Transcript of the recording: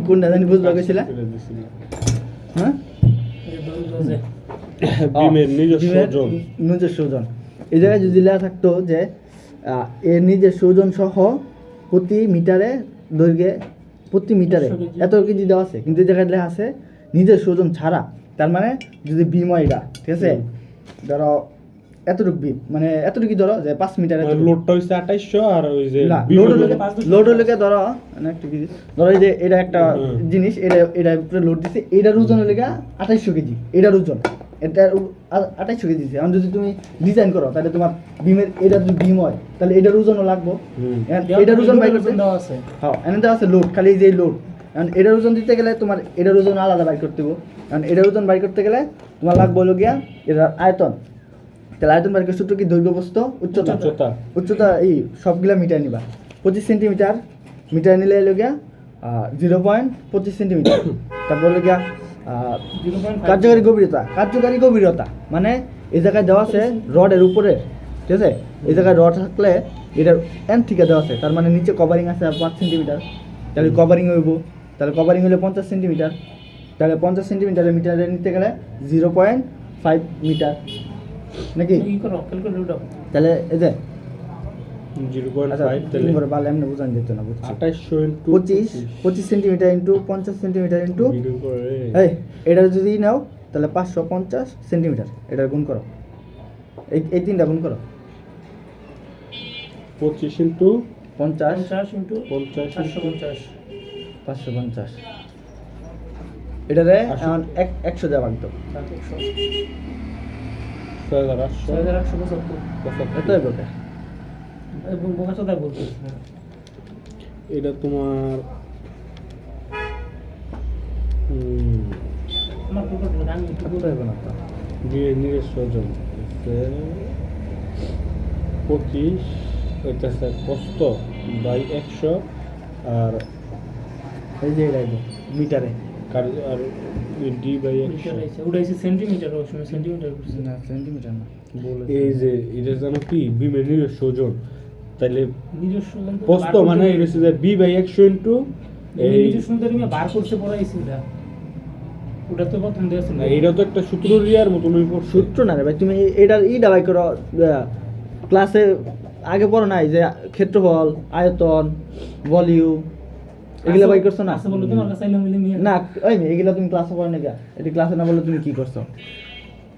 কোনটা জানি বুঝবা গেছিল? হ্যাঁ, বিমের নিজস্ব ওজন। নিজস্ব ওজন। এই জায়গায় যদি লেখা থাকতো যে এর নিজস্ব ওজন সহ প্রতি মিটারে দৈর্ঘ্যে প্রতি মিটারে এত কেজি দেওয়া আছে, কিন্তু এই জায়গায় লেখা আছে নিজস্ব ওজন ছাড়া। তার মানে যদি বিম হয় এটা, ঠিক আছে, ধরো এতটুকু বিম, মানে এতটুকু ধরো যে 5 মিটারে লোডটা হইছে 2800 আর ওই যে লোড হলে ধরো মানে একটা কেজি, ধরো এই যে এটা একটা জিনিস, এটা লোড দিছে, এটার ওজন হলে 2800 কেজি, এটার ওজন এটা 2800 কেজি দিছে। এখন যদি তুমি ডিজাইন করো তাহলে তোমার বিমের এটা যদি বিম হয় তাহলে এটার ওজনও লাগবে, এটার ওজন বাই করতে দেওয়া আছে। হ্যাঁ, এনে দেওয়া আছে লোড, খালি এই যে লোড। এখন এটার ওজন দিতে গেলে তোমার এটার ওজন আলাদা বাই করতে হবে। কারণ এটার ওজন বাই করতে গেলে তোমার লাগবে হলো গিয়া এটার আয়তন। তাহলে আয়তন বাই সূত্র কি? দৈর্ঘ্য প্রস্থ উচ্চতা এই সবগুলা মিটার নিবা। 25 সেন্টিমিটার মিটার নিলে হলো গিয়া 0.25 সেন্টিমিটার। তারপর হলো গিয়া কার্যকারী গভীরতা মানে এই জায়গায় দেওয়া আছে রডের উপরে, ঠিক আছে, এই জায়গায় রড থাকলে এটার এন থেকে দেওয়া আছে, তার মানে নিচে কভারিং আছে 5 সেন্টিমিটার, তাহলে কভারিং হইব, তাহলে কভারিং হলে 50 সেন্টিমিটার, তাহলে 50 সেন্টিমিটারের মিটারে নিতে গেলে 0.5 মিটার নাকি? তাহলে এই যে 0.5 তাহলে ভালো এমনি বোঝান যেত না, বুঝছি। 25 সেন্টিমিটার ইন্টু 50 সেন্টিমিটার ইন্টু এই এটা যদি নাও তাহলে 550 সেন্টিমিটার, এটা গুণ করো, এই তিনটা গুণ করো। 25 ইন্টু 50 ইন্টু 550 এটারে এখন 100 দেওয়া লাগতো, 6875 এতই বলতে এটা তোমার নিজস্ব ওজন 25 হইতেছে কষ্ট বাই 100 আর এই যে এটা মিটারে আর ডি বাই 100 উঠাইছে সেন্টিমিটার, ওই সময় সেন্টিমিটার করছে না, সেন্টিমিটার না, এই যে এটা জানো কি বিমের নিজস্ব ওজন, তাইলে নিজস্ব ওজন কষ্ট মানে এটা হচ্ছে যে বি বাই 100 ইনটু এই নিজস্ব ওজন তুমি বার করতে পড়াইছি ওটা তো প্রথম দিয়েছিল না, এটা তো একটা সূত্র রিয়ার মতনই পড়ছে। সূত্র না রে ভাই, তুমি এটার দাবাই করো, ক্লাসে আগে পড়ো নাই যে ক্ষেত্রফল, আয়তন, ভলিউম, এগুলা বাই করছো না? বলো তোমার কাছে আইলাম না, ওই এগুলা তুমি ক্লাসে পড়ো না, এটা ক্লাসে না বলে তুমি কি করছো?